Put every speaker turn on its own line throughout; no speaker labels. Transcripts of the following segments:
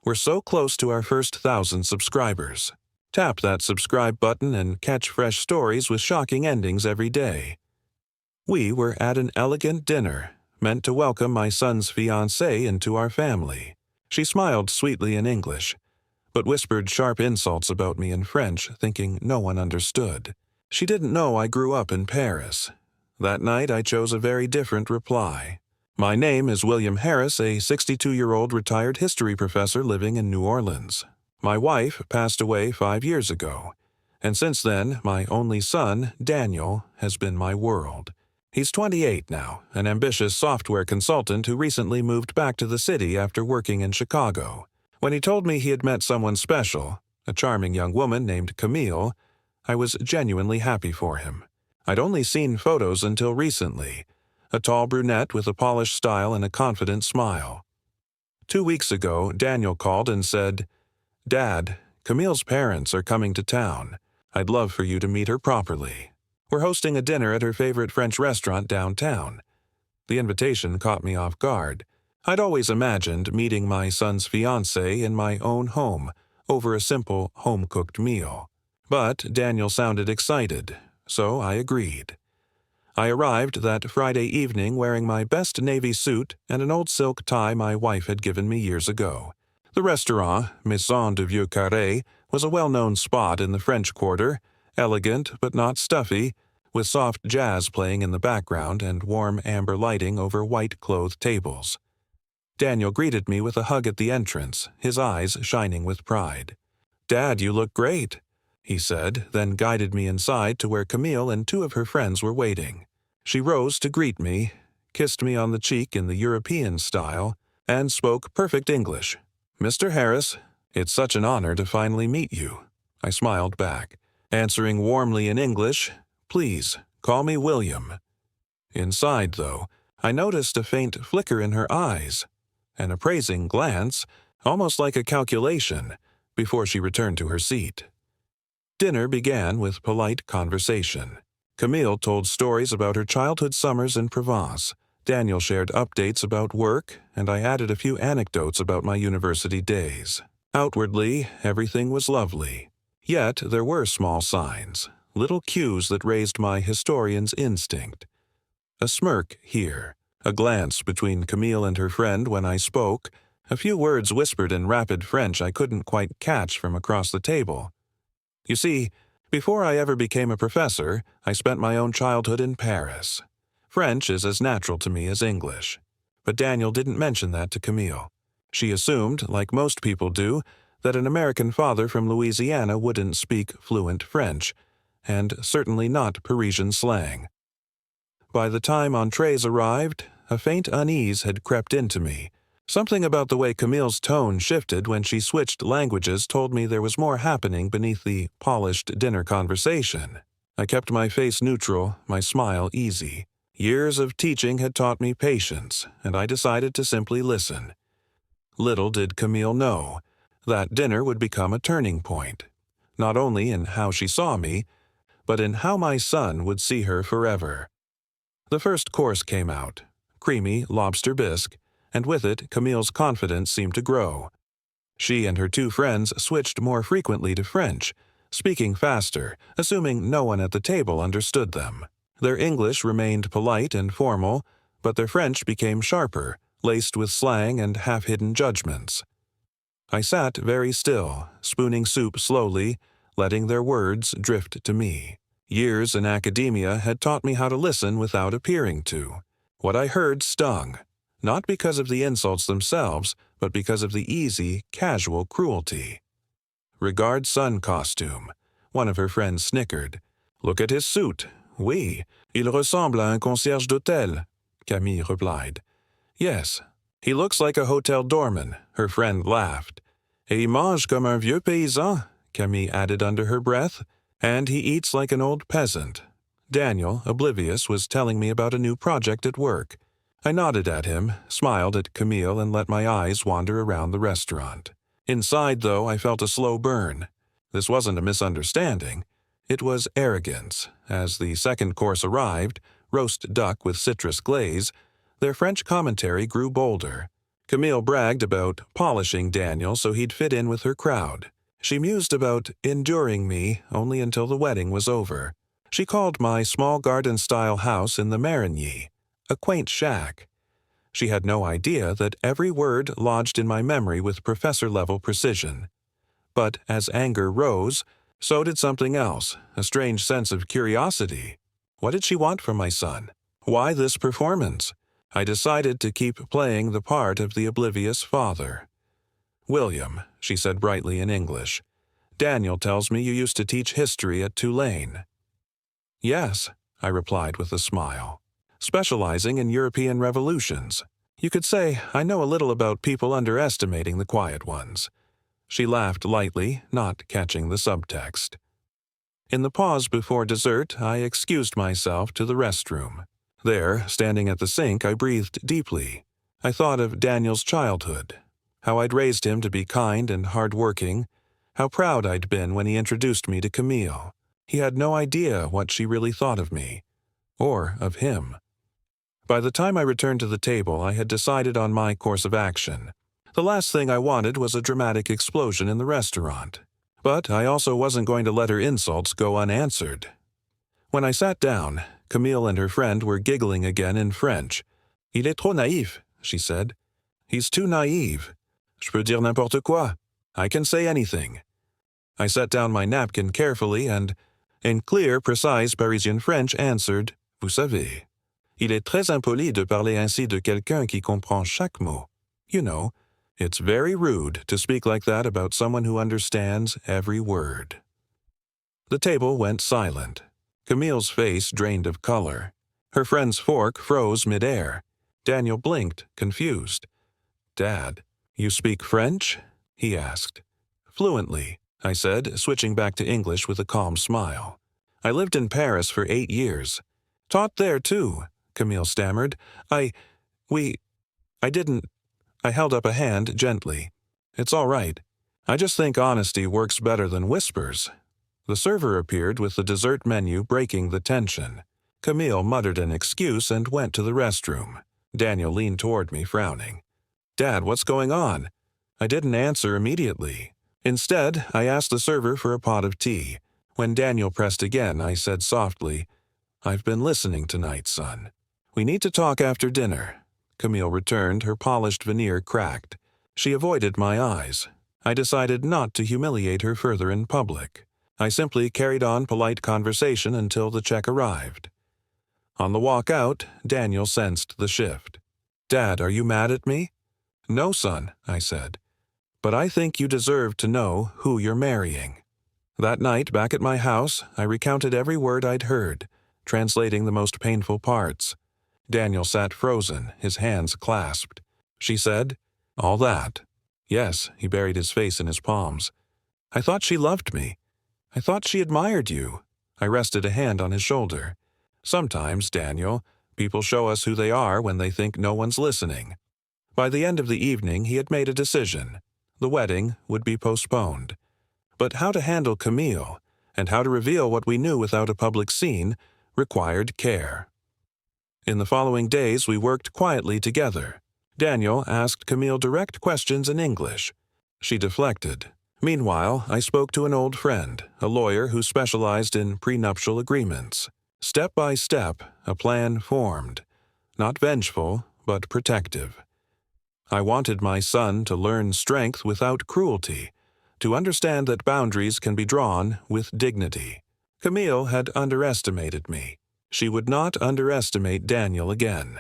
We're so close to our first 1,000 subscribers. Tap that subscribe button and catch fresh stories with shocking endings every day. We were at an elegant dinner, meant to welcome my son's fiancée into our family. She smiled sweetly in English, but whispered sharp insults about me in French, thinking no one understood. She didn't know I grew up in Paris. That night I chose a very different reply. My name is William Harris, a 62-year-old retired history professor living in New Orleans. My wife passed away 5 years ago, and since then, my only son, Daniel, has been my world. He's 28 now, an ambitious software consultant who recently moved back to the city after working in Chicago. When he told me he had met someone special, a charming young woman named Camille, I was genuinely happy for him. I'd only seen photos until recently, a tall brunette with a polished style and a confident smile. 2 weeks ago, Daniel called and said, "Dad, Camille's parents are coming to town. I'd love for you to meet her properly. We're hosting a dinner at her favorite French restaurant downtown." The invitation caught me off guard. I'd always imagined meeting my son's fiancée in my own home, over a simple, home-cooked meal. But Daniel sounded excited, so I agreed. I arrived that Friday evening wearing my best navy suit and an old silk tie my wife had given me years ago. The restaurant, Maison du Vieux Carré, was a well-known spot in the French Quarter, elegant but not stuffy, with soft jazz playing in the background and warm amber lighting over white-clothed tables. Daniel greeted me with a hug at the entrance, his eyes shining with pride. "Dad, you look great," he said, then guided me inside to where Camille and 2 of her friends were waiting. She rose to greet me, kissed me on the cheek in the European style, and spoke perfect English. "Mr. Harris, it's such an honor to finally meet you," I smiled back, answering warmly in English, "Please, call me William." Inside, though, I noticed a faint flicker in her eyes, an appraising glance, almost like a calculation, before she returned to her seat. Dinner began with polite conversation. Camille told stories about her childhood summers in Provence. Daniel shared updates about work, and I added a few anecdotes about my university days. Outwardly, everything was lovely. Yet there were small signs, little cues that raised my historian's instinct. A smirk here, a glance between Camille and her friend when I spoke, a few words whispered in rapid French I couldn't quite catch from across the table. You see, before I ever became a professor, I spent my own childhood in Paris. French is as natural to me as English. But Daniel didn't mention that to Camille. She assumed, like most people do, that an American father from Louisiana wouldn't speak fluent French, and certainly not Parisian slang. By the time entrees arrived, a faint unease had crept into me. Something about the way Camille's tone shifted when she switched languages told me there was more happening beneath the polished dinner conversation. I kept my face neutral, my smile easy. Years of teaching had taught me patience, and I decided to simply listen. Little did Camille know, that dinner would become a turning point, not only in how she saw me, but in how my son would see her forever. The first course came out, creamy lobster bisque, and with it Camille's confidence seemed to grow. She and her 2 friends switched more frequently to French, speaking faster, assuming no one at the table understood them. Their English remained polite and formal, but their French became sharper, laced with slang and half-hidden judgments. I sat very still, spooning soup slowly, letting their words drift to me. Years in academia had taught me how to listen without appearing to. What I heard stung, not because of the insults themselves, but because of the easy, casual cruelty. "Regard son costume," one of her friends snickered. "Look at his suit. Oui, il ressemble à un concierge d'hôtel," Camille replied. "Yes, he looks like a hotel doorman," her friend laughed. "Et il mange comme un vieux paysan," Camille added under her breath. "And he eats like an old peasant." Daniel, oblivious, was telling me about a new project at work. I nodded at him, smiled at Camille, and let my eyes wander around the restaurant. Inside, though, I felt a slow burn. This wasn't a misunderstanding. It was arrogance. As the second course arrived, roast duck with citrus glaze, their French commentary grew bolder. Camille bragged about polishing Daniel so he'd fit in with her crowd. She mused about enduring me only until the wedding was over. She called my small garden-style house in the Marigny a quaint shack. She had no idea that every word lodged in my memory with professor-level precision. But as anger rose, so did something else, a strange sense of curiosity. What did she want from my son? Why this performance? I decided to keep playing the part of the oblivious father. "William," she said brightly in English, "Daniel tells me you used to teach history at Tulane." "Yes," I replied with a smile, "specializing in European revolutions. You could say I know a little about people underestimating the quiet ones." She laughed lightly, not catching the subtext. In the pause before dessert, I excused myself to the restroom. There, standing at the sink, I breathed deeply. I thought of Daniel's childhood, how I'd raised him to be kind and hard-working, how proud I'd been when he introduced me to Camille. He had no idea what she really thought of me, or of him. By the time I returned to the table, I had decided on my course of action. The last thing I wanted was a dramatic explosion in the restaurant. But I also wasn't going to let her insults go unanswered. When I sat down, Camille and her friend were giggling again in French. "Il est trop naïf," she said. "He's too naive. Je peux dire n'importe quoi. I can say anything." I set down my napkin carefully and, in clear, precise Parisian French, answered, "Vous savez. Il est très impoli de parler ainsi de quelqu'un qui comprend chaque mot. You know, it's very rude to speak like that about someone who understands every word." The table went silent. Camille's face drained of color. Her friend's fork froze mid-air. Daniel blinked, confused. "Dad, you speak French?" he asked. "Fluently," I said, switching back to English with a calm smile. "I lived in Paris for 8 years. Taught there, too," Camille stammered. I didn't." I held up a hand gently. "It's all right. I just think honesty works better than whispers." The server appeared with the dessert menu, breaking the tension. Camille muttered an excuse and went to the restroom. Daniel leaned toward me, frowning. "Dad, what's going on?" I didn't answer immediately. Instead, I asked the server for a pot of tea. When Daniel pressed again, I said softly, "I've been listening tonight, son. We need to talk after dinner." Camille returned, her polished veneer cracked. She avoided my eyes. I decided not to humiliate her further in public. I simply carried on polite conversation until the check arrived. On the walk out, Daniel sensed the shift. "Dad, are you mad at me?" "No, son," I said. "But I think you deserve to know who you're marrying." That night, back at my house, I recounted every word I'd heard, translating the most painful parts. Daniel sat frozen, his hands clasped. She said, "All that?" "Yes," he buried his face in his palms. "I thought she loved me. I thought she admired you." I rested a hand on his shoulder. "Sometimes, Daniel, people show us who they are when they think no one's listening." By the end of the evening, he had made a decision. The wedding would be postponed. But how to handle Camille, and how to reveal what we knew without a public scene, required care. In the following days, we worked quietly together. Daniel asked Camille direct questions in English. She deflected. Meanwhile, I spoke to an old friend, a lawyer who specialized in prenuptial agreements. Step by step, a plan formed. Not vengeful, but protective. I wanted my son to learn strength without cruelty, to understand that boundaries can be drawn with dignity. Camille had underestimated me. She would not underestimate Daniel again.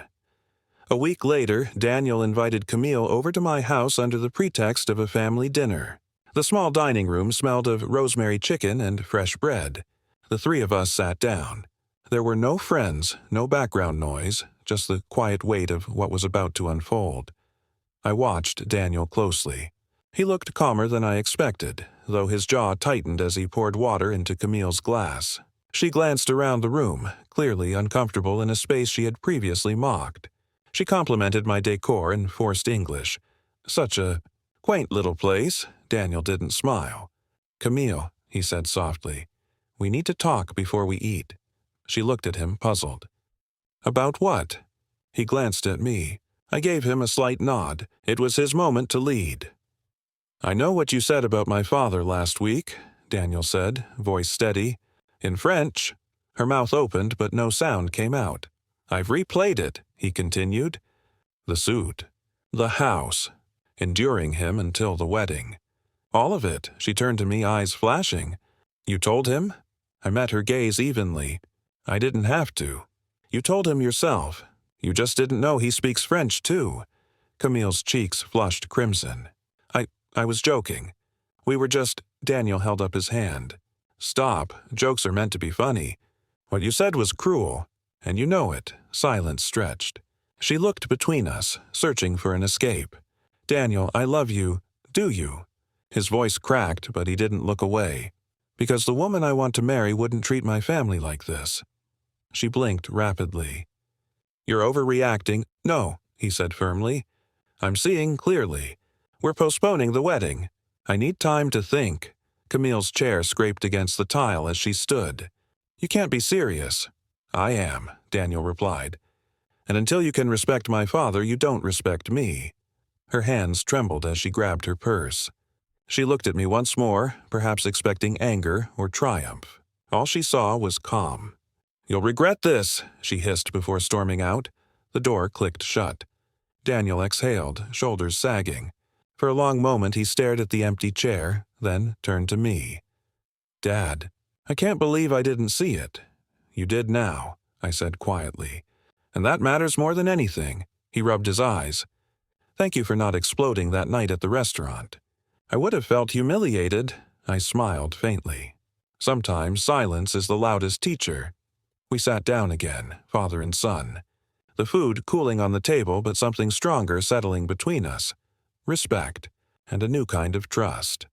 A week later, Daniel invited Camille over to my house under the pretext of a family dinner. The small dining room smelled of rosemary chicken and fresh bread. The three of us sat down. There were no friends, no background noise, just the quiet weight of what was about to unfold. I watched Daniel closely. He looked calmer than I expected, though his jaw tightened as he poured water into Camille's glass. She glanced around the room, clearly uncomfortable in a space she had previously mocked. She complimented my decor in forced English. "Such a quaint little place." Daniel didn't smile. "Camille," he said softly, "we need to talk before we eat." She looked at him, puzzled. "About what?" He glanced at me. I gave him a slight nod. It was his moment to lead. "I know what you said about my father last week," Daniel said, voice steady. "In French." Her mouth opened, but no sound came out. "I've replayed it," he continued. The suit. The house. Enduring him until the wedding. All of it. She turned to me, eyes flashing. "You told him?" I met her gaze evenly. "I didn't have to. You told him yourself. You just didn't know he speaks French, too." Camille's cheeks flushed crimson. I was joking. We were just—" Daniel held up his hand. "Stop. Jokes are meant to be funny. What you said was cruel, and you know it." Silence stretched. She looked between us, searching for an escape. "Daniel, I love you. Do you?" His voice cracked, but he didn't look away. "Because the woman I want to marry wouldn't treat my family like this." She blinked rapidly. "You're overreacting." "No," he said firmly. "I'm seeing clearly. We're postponing the wedding. I need time to think." Camille's chair scraped against the tile as she stood. "You can't be serious." "I am," Daniel replied. "And until you can respect my father, you don't respect me." Her hands trembled as she grabbed her purse. She looked at me once more, perhaps expecting anger or triumph. All she saw was calm. "You'll regret this," she hissed before storming out. The door clicked shut. Daniel exhaled, shoulders sagging. For a long moment he stared at the empty chair, then turned to me. "Dad, I can't believe I didn't see it." "You did now," I said quietly. "And that matters more than anything." He rubbed his eyes. "Thank you for not exploding that night at the restaurant." "I would have felt humiliated." I smiled faintly. "Sometimes silence is the loudest teacher." We sat down again, father and son. The food cooling on the table, but something stronger settling between us. Respect, and a new kind of trust.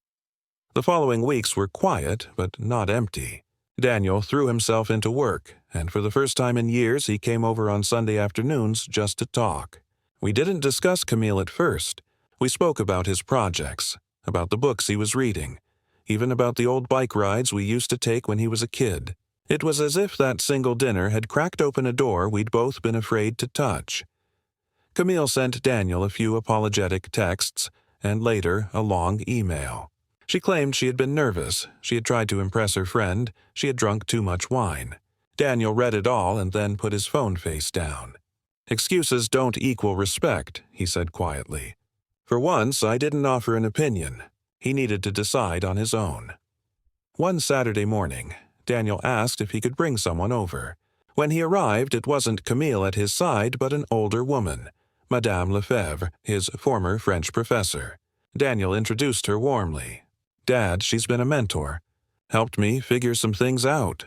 The following weeks were quiet, but not empty. Daniel threw himself into work, and for the first time in years he came over on Sunday afternoons just to talk. We didn't discuss Camille at first. We spoke about his projects, about the books he was reading, even about the old bike rides we used to take when he was a kid. It was as if that single dinner had cracked open a door we'd both been afraid to touch. Camille sent Daniel a few apologetic texts, and later a long email. She claimed she had been nervous, she had tried to impress her friend, she had drunk too much wine. Daniel read it all and then put his phone face down. "Excuses don't equal respect," he said quietly. For once, I didn't offer an opinion. He needed to decide on his own. One Saturday morning, Daniel asked if he could bring someone over. When he arrived, it wasn't Camille at his side, but an older woman, Madame Lefebvre, his former French professor. Daniel introduced her warmly. "Dad, she's been a mentor. Helped me figure some things out."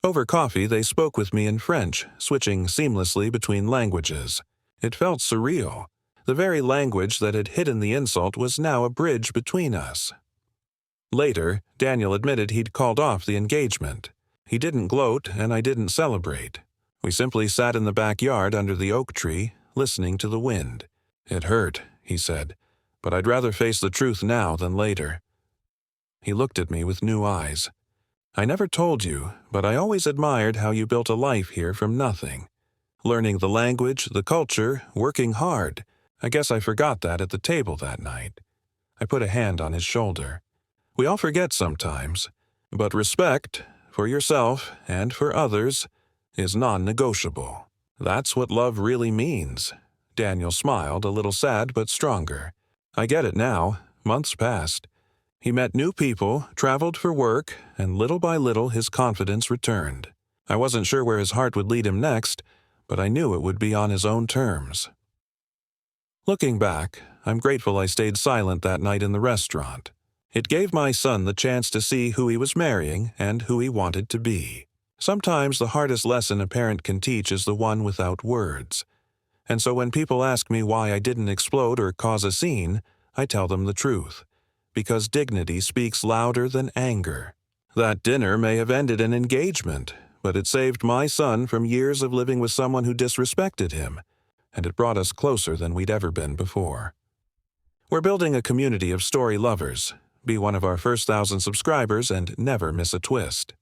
Over coffee, they spoke with me in French, switching seamlessly between languages. It felt surreal. The very language that had hidden the insult was now a bridge between us. Later, Daniel admitted he'd called off the engagement. He didn't gloat, and I didn't celebrate. We simply sat in the backyard under the oak tree, listening to the wind. "It hurt," he said, "but I'd rather face the truth now than later." He looked at me with new eyes. "I never told you, but I always admired how you built a life here from nothing. Learning the language, the culture, working hard. I guess I forgot that at the table that night." I put a hand on his shoulder. "We all forget sometimes, but respect, for yourself and for others, is non-negotiable. That's what love really means." Daniel smiled, a little sad but stronger. "I get it now. Months passed. He met new people, traveled for work, and little by little his confidence returned. I wasn't sure where his heart would lead him next, but I knew it would be on his own terms." Looking back, I'm grateful I stayed silent that night in the restaurant. It gave my son the chance to see who he was marrying and who he wanted to be. Sometimes the hardest lesson a parent can teach is the one without words. And so when people ask me why I didn't explode or cause a scene, I tell them the truth. Because dignity speaks louder than anger. That dinner may have ended an engagement, but it saved my son from years of living with someone who disrespected him, and it brought us closer than we'd ever been before. We're building a community of story lovers. Be one of our first 1,000 subscribers and never miss a twist.